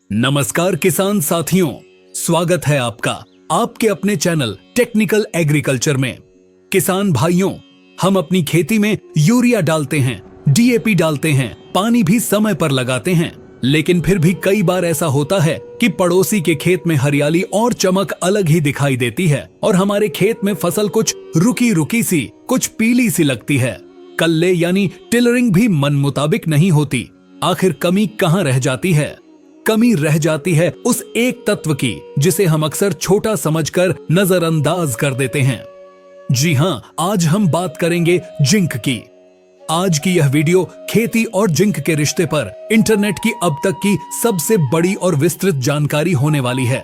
नमस्कार किसान साथियों, स्वागत है आपका आपके अपने चैनल टेक्निकल एग्रीकल्चर में। किसान भाइयों, हम अपनी खेती में यूरिया डालते हैं, डीएपी डालते हैं, पानी भी समय पर लगाते हैं, लेकिन फिर भी कई बार ऐसा होता है कि पड़ोसी के खेत में हरियाली और चमक अलग ही दिखाई देती है और हमारे खेत में फसल कुछ रुकी रुकी सी, कुछ पीली सी लगती है। कल्ले यानी टिलरिंग भी मन मुताबिक नहीं होती। आखिर कमी कहाँ रह जाती है? कमी रह जाती है उस एक तत्व की जिसे हम अक्सर छोटा समझकर नजरअंदाज कर देते हैं। जी हां, आज हम बात करेंगे जिंक की। आज की यह वीडियो खेती और जिंक के रिश्ते पर इंटरनेट की अब तक की सबसे बड़ी और विस्तृत जानकारी होने वाली है।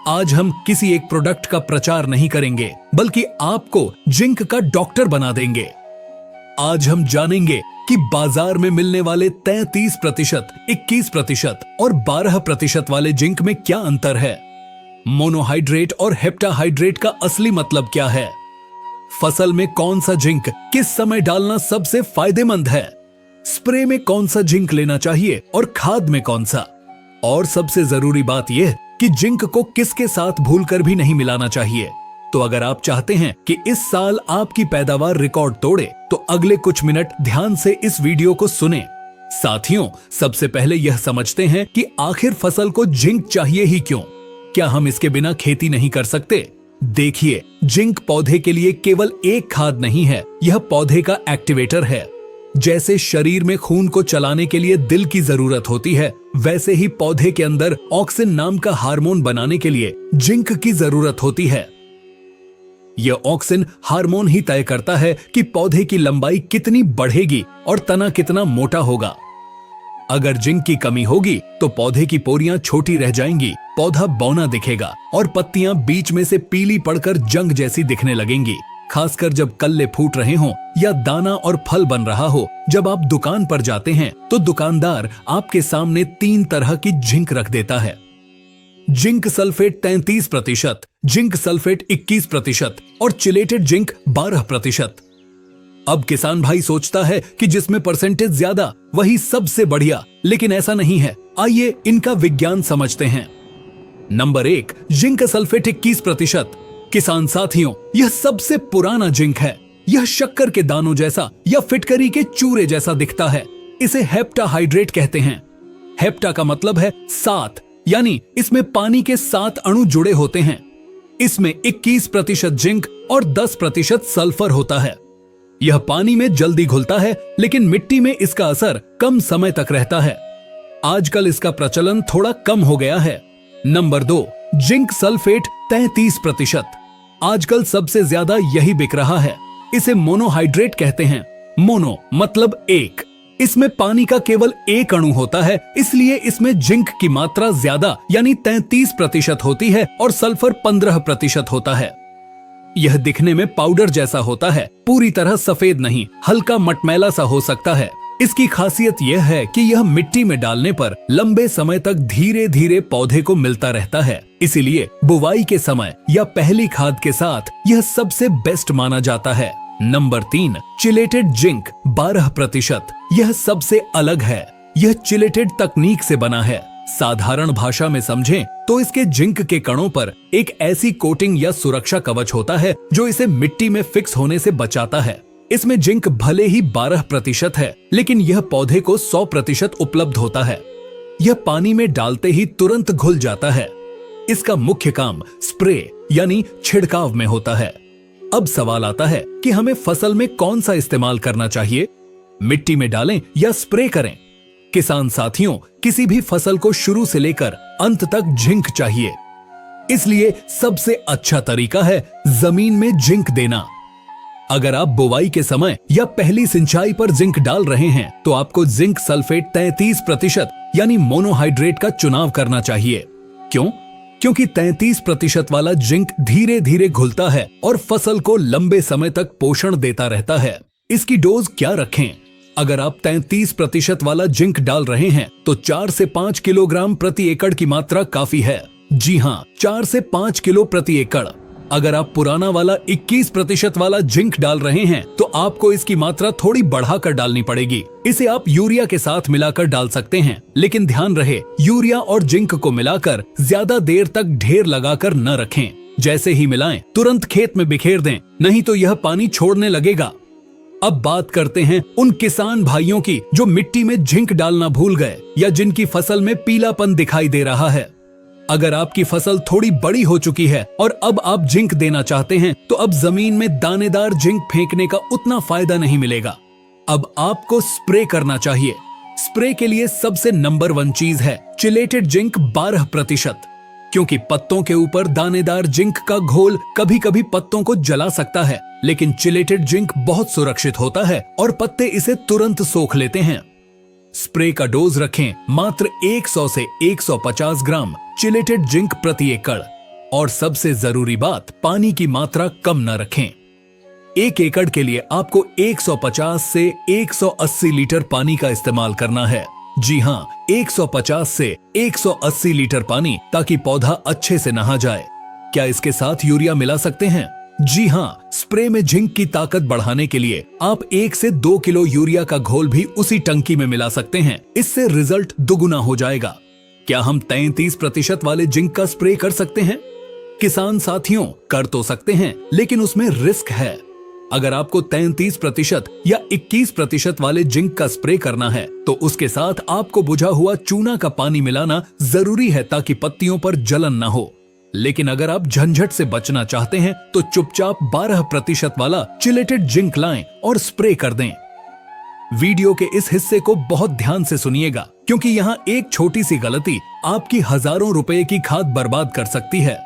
आज हम किसी एक प्रोडक्ट का प्रचार नहीं करेंगे, बल्कि आपको जिंक का डॉक्टर बना देंगे। आज हम जानेंगे कि बाजार में मिलने वाले 33%, 21% और 12% वाले जिंक में क्या अंतर है। मोनोहाइड्रेट और हेप्टाहाइड्रेट का असली मतलब क्या है। फसल में कौन सा जिंक किस समय डालना सबसे फायदेमंद है। स्प्रे में कौन सा जिंक लेना चाहिए और खाद में कौन सा। और सबसे जरूरी बात यह कि जिंक को किसके साथ भूलकर भी नहीं मिलाना चाहिए। तो अगर आप चाहते हैं कि इस साल आपकी पैदावार रिकॉर्ड तोड़े, तो अगले कुछ मिनट ध्यान से इस वीडियो को सुने। साथियों, सबसे पहले यह समझते हैं कि आखिर फसल को जिंक चाहिए ही क्यों। क्या हम इसके बिना खेती नहीं कर सकते? देखिए, जिंक पौधे के लिए केवल एक खाद नहीं है, यह पौधे का एक्टिवेटर है। जैसे शरीर में खून को चलाने के लिए दिल की जरूरत होती है, वैसे ही पौधे के अंदर ऑक्सिन नाम का हार्मोन बनाने के लिए जिंक की जरूरत होती है। यह ऑक्सिन हार्मोन ही तय करता है कि पौधे की लंबाई कितनी बढ़ेगी और तना कितना मोटा होगा। अगर जिंक की कमी होगी तो पौधे की पोरियां छोटी रह जाएंगी, पौधा बौना दिखेगा और पत्तियां बीच में से पीली पड़कर जंग जैसी दिखने लगेंगी। खासकर जब कल्ले फूट रहे हों या दाना और फल बन रहा हो। जब आप दुकान पर जाते हैं तो दुकानदार आपके सामने 3 तरह की जिंक रख देता है। जिंक सल्फेट 33%, जिंक सल्फेट 21% और चिलेटेड जिंक 12%। अब किसान भाई सोचता है कि जिसमें परसेंटेज ज्यादा वही सबसे बढ़िया, लेकिन ऐसा नहीं है। आइए इनका विज्ञान समझते हैं। Number 1, zinc sulphate 21%। किसान साथियों, यह सबसे पुराना जिंक है। यह शक्कर के दानों जैसा या फिटकरी के चूरे जैसा दिखता है। इसे हेप्टाहाइड्रेट कहते हैं। हेप्टा का मतलब है 7, यानी इसमें पानी के 7 अणु जुड़े होते हैं। इसमें 21% जिंक और 10% सल्फर होता है। यह पानी में जल्दी घुलता है, लेकिन मिट्टी में इसका असर कम समय तक रहता है। आजकल इसका प्रचलन थोड़ा कम हो गया है। Number 2, zinc sulphate 33%। आजकल सबसे ज्यादा यही बिक रहा है। इसे मोनोहाइड्रेट कहते हैं। मोनो मतलब एक। इसमें पानी का केवल एक अणु होता है, इसलिए इसमें जिंक की मात्रा ज्यादा यानी 33% होती है और सल्फर 15% होता है। यह दिखने में पाउडर जैसा होता है, पूरी तरह सफेद नहीं, हल्का मटमैला सा हो सकता है। इसकी खासियत यह है कि यह मिट्टी में डालने पर लंबे समय तक धीरे धीरे पौधे को मिलता रहता है। इसीलिए बुवाई के समय या पहली खाद के साथ यह सबसे बेस्ट माना जाता है। Number 3, chelated zinc 12%। यह सबसे अलग है। यह चिलेटेड तकनीक से बना है। साधारण भाषा में समझें तो इसके जिंक के कणों पर एक ऐसी कोटिंग या सुरक्षा कवच होता है जो इसे मिट्टी में फिक्स होने से बचाता है। इसमें जिंक भले ही 12% है, लेकिन यह पौधे को 100% उपलब्ध होता है। यह पानी में डालते ही तुरंत घुल जाता है। इसका मुख्य काम स्प्रे यानी छिड़काव में होता है। अब सवाल आता है कि हमें फसल में कौन सा इस्तेमाल करना चाहिए, मिट्टी में डालें या स्प्रे करें। किसान साथियों, किसी भी फसल को शुरू से लेकर अंत तक जिंक चाहिए। इसलिए सबसे अच्छा तरीका है जमीन में जिंक देना। अगर आप बुवाई के समय या पहली सिंचाई पर जिंक डाल रहे हैं तो आपको जिंक सल्फेट 33% यानी मोनोहाइड्रेट का चुनाव करना चाहिए। क्यों? क्योंकि 33% वाला जिंक धीरे धीरे घुलता है और फसल को लंबे समय तक पोषण देता रहता है। इसकी डोज क्या रखें? अगर आप 33% वाला जिंक डाल रहे हैं तो 4 से 5 किलोग्राम प्रति एकड़ की मात्रा काफी है। जी हाँ, 4 से 5 किलो प्रति एकड़। अगर आप पुराना वाला 21% वाला जिंक डाल रहे हैं तो आपको इसकी मात्रा थोड़ी बढ़ाकर डालनी पड़ेगी। इसे आप यूरिया के साथ मिलाकर डाल सकते हैं, लेकिन ध्यान रहे यूरिया और जिंक को मिलाकर ज्यादा देर तक ढेर लगाकर न रखें। जैसे ही मिलाएं तुरंत खेत में बिखेर दें, नहीं तो यह पानी छोड़ने लगेगा। अब बात करते हैं उन किसान भाइयों की जो मिट्टी में जिंक डालना भूल गए या जिनकी फसल में पीलापन दिखाई दे रहा है। अगर आपकी फसल थोड़ी बड़ी हो चुकी है और अब आप जिंक देना चाहते हैं तो अब जमीन में दानेदार जिंक फेंकने का उतना फायदा नहीं मिलेगा। अब आपको स्प्रे करना चाहिए। स्प्रे के लिए सबसे नंबर 1 चीज है चिलेटेड जिंक 12%, क्योंकि पत्तों के ऊपर दानेदार जिंक का घोल कभी कभी पत्तों को जला सकता है, लेकिन चिलेटेड जिंक बहुत सुरक्षित होता है और पत्ते इसे तुरंत सोख लेते हैं। स्प्रे का डोज रखें मात्र 100 से 150 ग्राम चिलेटेड जिंक प्रति एकड़। और सबसे जरूरी बात, पानी की मात्रा कम न रखें। 1 एकड़ के लिए आपको 150 से 180 लीटर पानी का इस्तेमाल करना है। जी हाँ, 150 से 180 लीटर पानी, ताकि पौधा अच्छे से नहा जाए। क्या इसके साथ यूरिया मिला सकते हैं? जी हाँ, स्प्रे में जिंक की ताकत बढ़ाने के लिए आप 1 से 2 किलो यूरिया का घोल भी उसी टंकी में मिला सकते हैं। इससे रिजल्ट दुगुना हो जाएगा। क्या हम 33% वाले जिंक का स्प्रे कर सकते हैं? किसान साथियों, कर तो सकते हैं, लेकिन उसमें रिस्क है। अगर आपको 33% या 21% वाले जिंक का स्प्रे करना है तो उसके साथ आपको बुझा हुआ चूना का पानी मिलाना जरूरी है, ताकि पत्तियों पर जलन न हो। लेकिन अगर आप झंझट से बचना चाहते हैं तो चुपचाप 12% वाला चिलेटेड जिंक लाएं और स्प्रे कर दें। वीडियो के इस हिस्से को बहुत ध्यान से सुनिएगा, क्योंकि यहाँ एक छोटी सी गलती आपकी हजारों रुपए की खाद बर्बाद कर सकती है।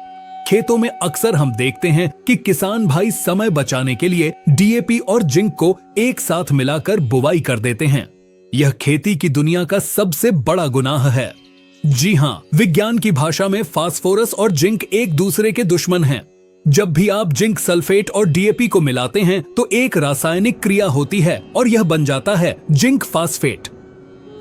खेतों में अक्सर हम देखते हैं कि किसान भाई समय बचाने के लिए डीएपी और जिंक को एक साथ मिलाकर बुवाई कर देते हैं। यह खेती की दुनिया का सबसे बड़ा गुनाह है। जी हाँ, विज्ञान की भाषा में फास्फोरस और जिंक एक दूसरे के दुश्मन हैं। जब भी आप जिंक सल्फेट और डीएपी को मिलाते हैं तो एक रासायनिक क्रिया होती है और यह बन जाता है जिंक फास्फेट।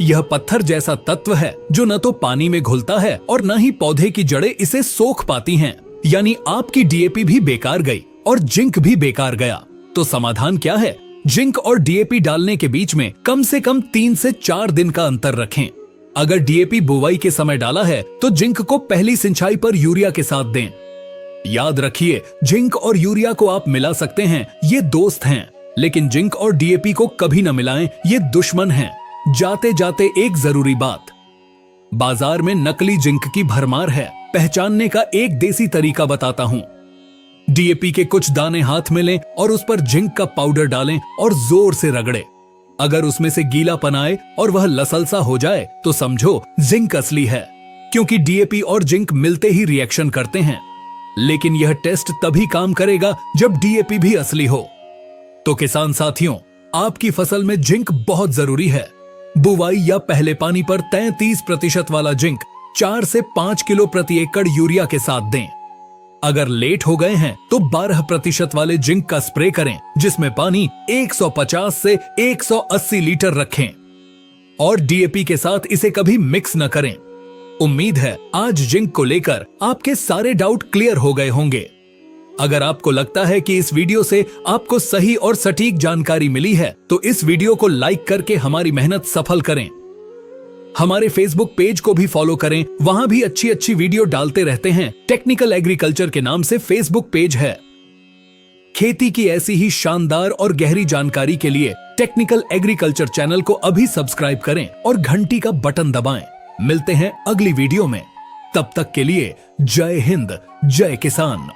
यह पत्थर जैसा तत्व है जो न तो पानी में घुलता है और न ही पौधे की जड़ें इसे सोख पाती हैं। यानी आपकी डीएपी भी बेकार गई और जिंक भी बेकार गया। तो समाधान क्या है? जिंक और डीएपी डालने के बीच में कम से कम 3 से 4 दिन का अंतर रखें। अगर डीएपी बुवाई के समय डाला है तो जिंक को पहली सिंचाई पर यूरिया के साथ दें। याद रखिए, जिंक और यूरिया को आप मिला सकते हैं, ये दोस्त हैं, लेकिन जिंक और डीएपी को कभी न मिलाएं, ये दुश्मन हैं। जाते जाते एक जरूरी बात, बाजार में नकली जिंक की भरमार है। पहचानने का एक देसी तरीका बताता हूं। डीएपी के कुछ दाने हाथ में लें और उस पर जिंक का पाउडर डालें और जोर से रगड़े। अगर उसमें से गीलापन आए और वह लसलसा हो जाए तो समझो जिंक असली है, क्योंकि डीएपी और जिंक मिलते ही रिएक्शन करते हैं। लेकिन यह टेस्ट तभी काम करेगा जब डीएपी भी असली हो। तो किसान साथियों, आपकी फसल में जिंक बहुत जरूरी है। बुवाई या पहले पानी पर 33% वाला जिंक 4 से 5 किलो प्रति एकड़ यूरिया के साथ दें। अगर लेट हो गए हैं तो 12% वाले जिंक का स्प्रे करें, जिसमें पानी 150 से 180 लीटर रखें और डीएपी के साथ इसे कभी मिक्स न करें। उम्मीद है आज जिंक को लेकर आपके सारे डाउट क्लियर हो गए होंगे। अगर आपको लगता है कि इस वीडियो से आपको सही और सटीक जानकारी मिली है तो इस वीडियो को लाइक करके हमारी मेहनत सफल करें। हमारे फेसबुक पेज को भी फॉलो करें, वहां भी अच्छी अच्छी वीडियो डालते रहते हैं। टेक्निकल एग्रीकल्चर के नाम से फेसबुक पेज है। खेती की ऐसी ही शानदार और गहरी जानकारी के लिए टेक्निकल एग्रीकल्चर चैनल को अभी सब्सक्राइब करें और घंटी का बटन दबाएं। मिलते हैं अगली वीडियो में। तब तक के लिए जय हिंद, जय किसान।